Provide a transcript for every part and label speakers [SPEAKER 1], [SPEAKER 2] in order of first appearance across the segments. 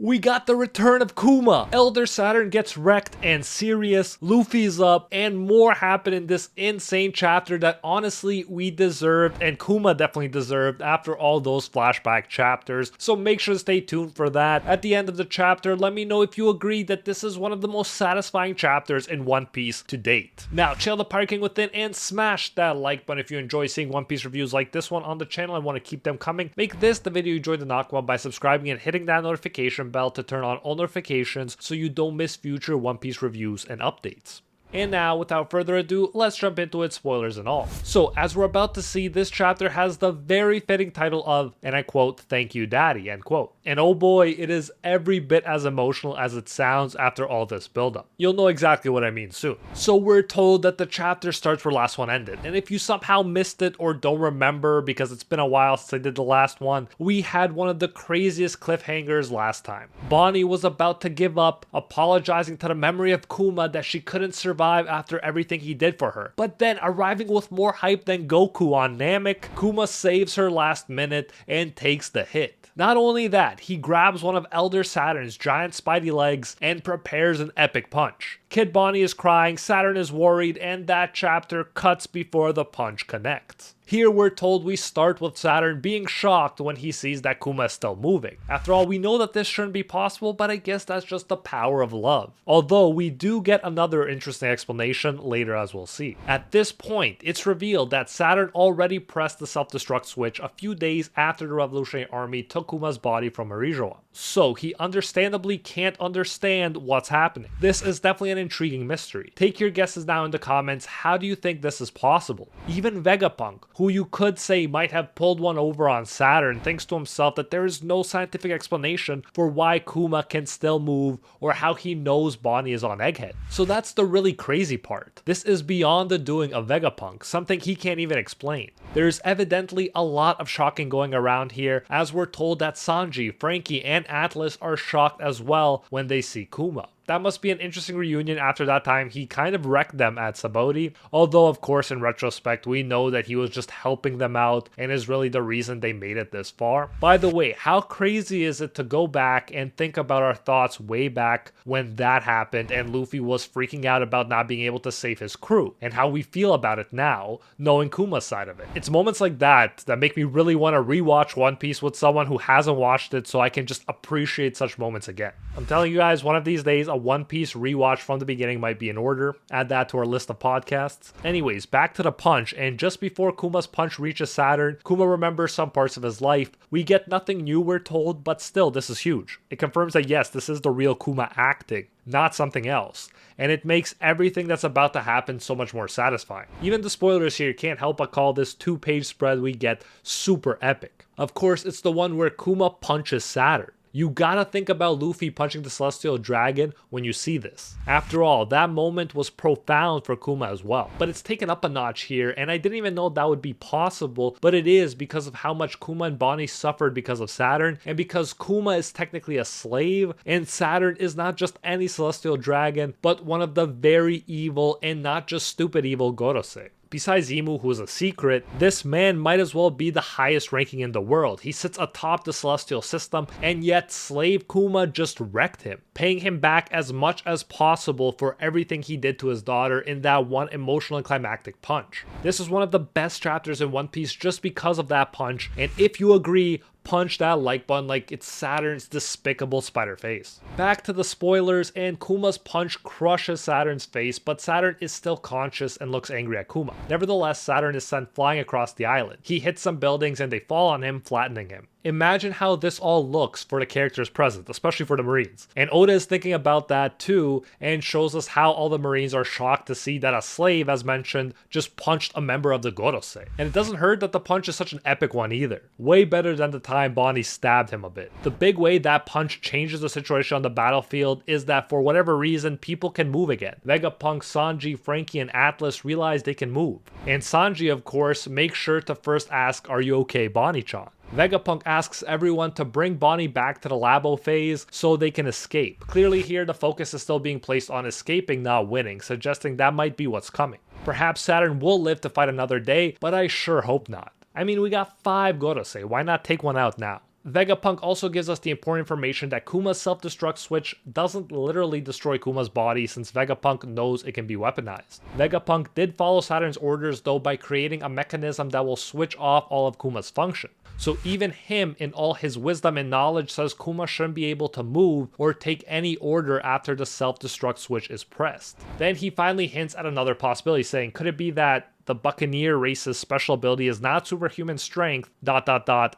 [SPEAKER 1] We got the return of Kuma. Elder Saturn gets wrecked and serious. Luffy's up and more happen in this insane chapter that honestly we deserved and Kuma definitely deserved after all those flashback chapters. So make sure to stay tuned for that. At the end of the chapter, let me know if you agree that this is one of the most satisfying chapters in One Piece to date. Now, chill the Pirate King within and smash that like button if you enjoy seeing One Piece reviews like this one on the channel and want to keep them coming. Make this the video you enjoy the Nakama by subscribing and hitting that notification bell to turn on all notifications so you don't miss future One Piece reviews and updates. And now, without further ado, let's jump into it, spoilers and all. So, as we're about to see, this chapter has the very fitting title of, and I quote, "Thank you, Daddy," end quote. And oh boy, it is every bit as emotional as it sounds after all this buildup. You'll know exactly what I mean soon. So we're told that the chapter starts where last one ended, and if you somehow missed it or don't remember because it's been a while since I did the last one, we had one of the craziest cliffhangers last time. Bonnie was about to give up, apologizing to the memory of Kuma that she couldn't survive after everything he did for her. But then, arriving with more hype than Goku on Namek, Kuma saves her last minute and takes the hit. Not only that, he grabs one of Elder Saturn's giant spidey legs and prepares an epic punch. Kid Bonnie is crying, Saturn is worried, and that chapter cuts before the punch connects. Here we're told we start with Saturn being shocked when he sees that Kuma is still moving. After all, we know that this shouldn't be possible, but I guess that's just the power of love. Although we do get another interesting explanation later, as we'll see. At this point, it's revealed that Saturn already pressed the self-destruct switch a few days after the Revolutionary Army took Kuma's body from Marijoa. So he understandably can't understand what's happening. This is definitely an intriguing mystery. Take your guesses now in the comments. How do you think this is possible? Even Vegapunk, who you could say might have pulled one over on Saturn, thinks to himself that there is no scientific explanation for why Kuma can still move or how he knows Bonnie is on Egghead. So that's the really crazy part. This is beyond the doing of Vegapunk, something he can't even explain. There's evidently a lot of shocking going around here, as we're told that Sanji, Franky, and Atlas are shocked as well when they see Kuma. That must be an interesting reunion after that time he kind of wrecked them at Sabaody, although of course in retrospect we know that he was just helping them out and is really the reason they made it this far. By the way, how crazy is it to go back and think about our thoughts way back when that happened and Luffy was freaking out about not being able to save his crew, and how we feel about it now, knowing Kuma's side of it. It's moments like that that make me really want to rewatch One Piece with someone who hasn't watched it so I can just appreciate such moments again. I'm telling you guys, one of these days, a One Piece rewatch from the beginning might be in order. Add that to our list of podcasts. Anyways, back to the punch, and just before Kuma's punch reaches Saturn, Kuma remembers some parts of his life. We get nothing new, we're told, but still, this is huge. It confirms that yes, this is the real Kuma acting, not something else. And it makes everything that's about to happen so much more satisfying. Even the spoilers here can't help but call this 2-page spread we get super epic. Of course, it's the one where Kuma punches Saturn. You gotta think about Luffy punching the Celestial Dragon when you see this. After all, that moment was profound for Kuma as well. But it's taken up a notch here, and I didn't even know that would be possible, but it is because of how much Kuma and Bonnie suffered because of Saturn, and because Kuma is technically a slave, and Saturn is not just any Celestial Dragon, but one of the very evil and not just stupid evil Gorosei. Besides Imu, who is a secret, this man might as well be the highest ranking in the world. He sits atop the celestial system, and yet Slave Kuma just wrecked him, paying him back as much as possible for everything he did to his daughter in that one emotional and climactic punch. This is one of the best chapters in One Piece just because of that punch, and if you agree, punch that like button like it's Saturn's despicable spider face. Back to the spoilers, and Kuma's punch crushes Saturn's face, but Saturn is still conscious and looks angry at Kuma. Nevertheless, Saturn is sent flying across the island. He hits some buildings and they fall on him, flattening him. Imagine how this all looks for the characters present, especially for the Marines. And Oda is thinking about that too, and shows us how all the Marines are shocked to see that a slave, as mentioned, just punched a member of the Gorosei. And it doesn't hurt that the punch is such an epic one either. Way better than the time Bonnie stabbed him a bit. The big way that punch changes the situation on the battlefield is that for whatever reason, people can move again. Vegapunk, Sanji, Franky, and Atlas realize they can move. And Sanji, of course, makes sure to first ask, "Are you okay, Bonnie-chan?" Vegapunk asks everyone to bring Bonnie back to the Labo phase so they can escape. Clearly here the focus is still being placed on escaping, not winning, suggesting that might be what's coming. Perhaps Saturn will live to fight another day, but I sure hope not. I mean, we got 5 Gorosei, why not take one out now? Vegapunk also gives us the important information that Kuma's self-destruct switch doesn't literally destroy Kuma's body since Vegapunk knows it can be weaponized. Vegapunk did follow Saturn's orders though by creating a mechanism that will switch off all of Kuma's function. So even him, in all his wisdom and knowledge, says Kuma shouldn't be able to move or take any order after the self-destruct switch is pressed. Then he finally hints at another possibility, saying, could it be that the Buccaneer race's special ability is not superhuman strength, ...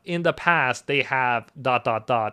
[SPEAKER 1] in the past they have ...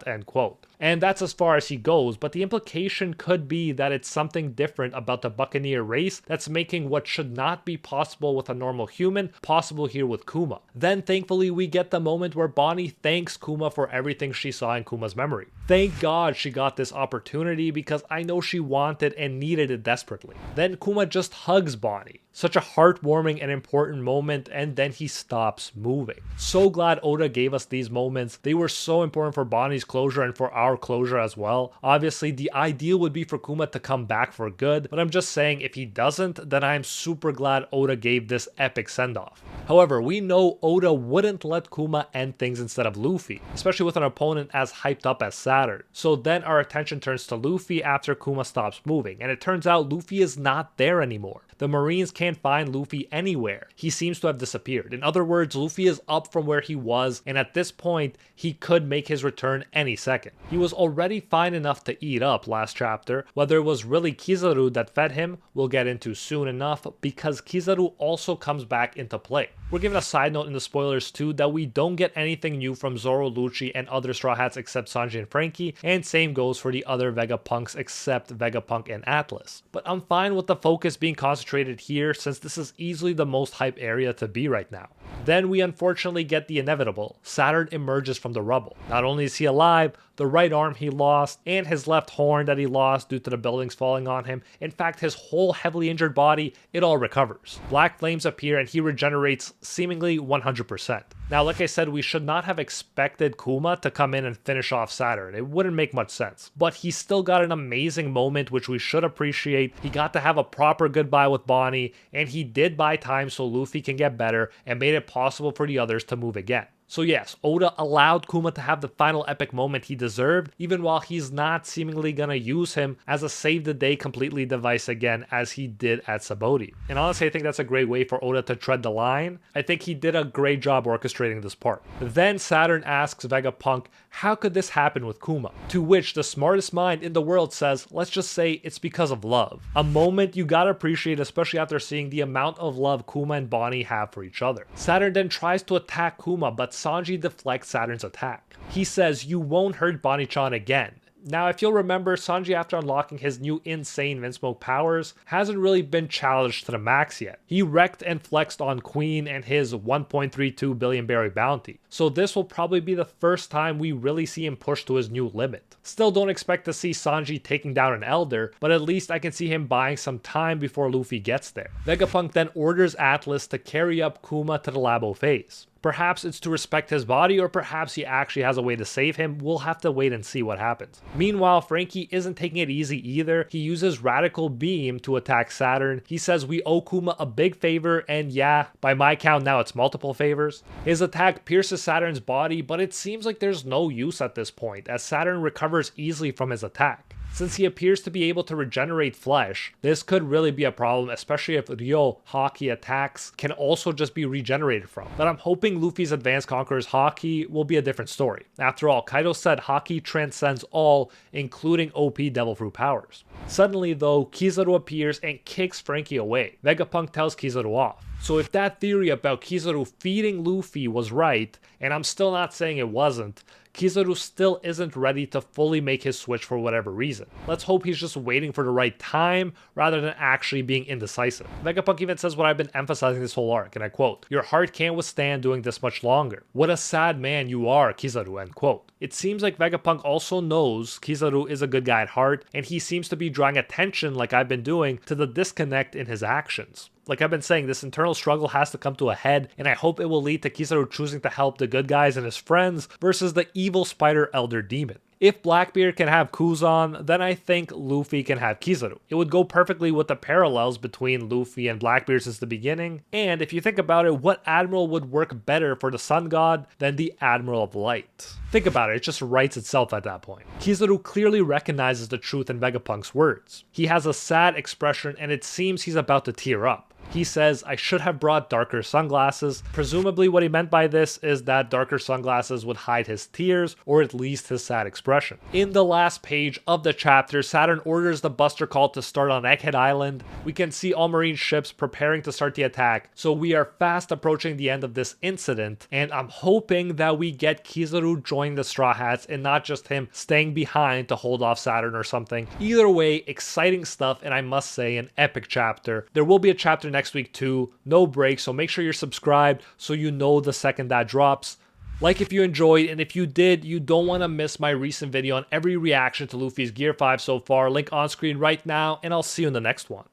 [SPEAKER 1] end quote. And that's as far as he goes, but the implication could be that it's something different about the Buccaneer race that's making what should not be possible with a normal human possible here with Kuma. Then thankfully we get the moment where Bonnie thanks Kuma for everything she saw in Kuma's memory. Thank God she got this opportunity because I know she wanted and needed it desperately. Then Kuma just hugs Bonnie. Such a heartwarming and important moment, and then he stops moving. So glad Oda gave us these moments. They were so important for Bonnie's closure and for our closure as well. Obviously, the ideal would be for Kuma to come back for good, but I'm just saying if he doesn't, then I'm super glad Oda gave this epic send-off. However, we know Oda wouldn't let Kuma end things instead of Luffy, especially with an opponent as hyped up as Saturn. So then our attention turns to Luffy after Kuma stops moving, and it turns out Luffy is not there anymore. The Marines can't find Luffy anywhere. He seems to have disappeared. In other words, Luffy is up from where he was, and at this point, he could make his return any second. He was already fine enough to eat up last chapter. Whether it was really Kizaru that fed him, we'll get into soon enough, because Kizaru also comes back into play. We're given a side note in the spoilers too that we don't get anything new from Zoro, Lucci, and other Straw Hats except Sanji and Frankie, and same goes for the other Vegapunks except Vegapunk and Atlas. But I'm fine with the focus being concentrated here since this is easily the most hype area to be right now. Then we unfortunately get the inevitable. Saturn emerges from the rubble. Not only is he alive, the right arm he lost, and his left horn that he lost due to the buildings falling on him, in fact his whole heavily injured body, it all recovers. Black flames appear and he regenerates seemingly 100%. Now like I said, we should not have expected Kuma to come in and finish off Saturn. It wouldn't make much sense. But he still got an amazing moment which we should appreciate. He got to have a proper goodbye with Bonnie, and he did buy time so Luffy can get better and made it possible for the others to move again. So yes, Oda allowed Kuma to have the final epic moment he deserved, even while he's not seemingly gonna use him as a save the day completely device again as he did at Sabaody. And honestly, I think that's a great way for Oda to tread the line. I think he did a great job orchestrating this part. Then Saturn asks Vegapunk, how could this happen with Kuma? To which the smartest mind in the world says, let's just say it's because of love. A moment you gotta appreciate, especially after seeing the amount of love Kuma and Bonnie have for each other. Saturn then tries to attack Kuma, but Sanji deflects Saturn's attack. He says, you won't hurt Bonnie-chan again. Now, if you'll remember, Sanji, after unlocking his new insane Vinsmoke powers, hasn't really been challenged to the max yet. He wrecked and flexed on Queen and his 1.32 billion berry bounty. So this will probably be the first time we really see him push to his new limit. Still don't expect to see Sanji taking down an Elder, but at least I can see him buying some time before Luffy gets there. Vegapunk then orders Atlas to carry up Kuma to the Labo phase. Perhaps it's to respect his body, or perhaps he actually has a way to save him. We'll have to wait and see what happens. Meanwhile, Frankie isn't taking it easy either. He uses Radical Beam to attack Saturn. He says we owe Kuma a big favor, and yeah, by my count now it's multiple favors. His attack pierces Saturn's body, but it seems like there's no use at this point, as Saturn recovers easily from his attack. Since he appears to be able to regenerate flesh, this could really be a problem, especially if Ryo Haki attacks can also just be regenerated from. But I'm hoping Luffy's Advanced Conqueror's Haki will be a different story. After all, Kaido said Haki transcends all, including OP Devil Fruit powers. Suddenly though, Kizaru appears and kicks Frankie away. Vegapunk tells Kizaru off. So if that theory about Kizaru feeding Luffy was right, and I'm still not saying it wasn't, Kizaru still isn't ready to fully make his switch for whatever reason. Let's hope he's just waiting for the right time rather than actually being indecisive. Vegapunk even says what I've been emphasizing this whole arc, and I quote, your heart can't withstand doing this much longer. What a sad man you are, Kizaru, end quote. It seems like Vegapunk also knows Kizaru is a good guy at heart, and he seems to be drawing attention, like I've been doing, to the disconnect in his actions. Like I've been saying, this internal struggle has to come to a head, and I hope it will lead to Kizaru choosing to help the good guys and his friends versus the evil spider elder demon. If Blackbeard can have Kuzan, then I think Luffy can have Kizaru. It would go perfectly with the parallels between Luffy and Blackbeard since the beginning, and if you think about it, what admiral would work better for the Sun God than the Admiral of Light? Think about it, it just writes itself at that point. Kizaru clearly recognizes the truth in Vegapunk's words. He has a sad expression and it seems he's about to tear up. He says, I should have brought darker sunglasses. Presumably what he meant by this is that darker sunglasses would hide his tears, or at least his sad expression. In the last page of the chapter, Saturn orders the Buster Call to start on Egghead Island. We can see all Marine ships preparing to start the attack, so we are fast approaching the end of this incident, and I'm hoping that we get Kizaru join the Straw Hats and not just him staying behind to hold off Saturn or something. Either way, exciting stuff, and I must say, an epic chapter. There will be a chapter next week too, no break, so make sure you're subscribed so you know the second that drops. Like if you enjoyed, and if you did, you don't want to miss my recent video on every reaction to Luffy's Gear 5 so far. Link on screen right now, and I'll see you in the next one.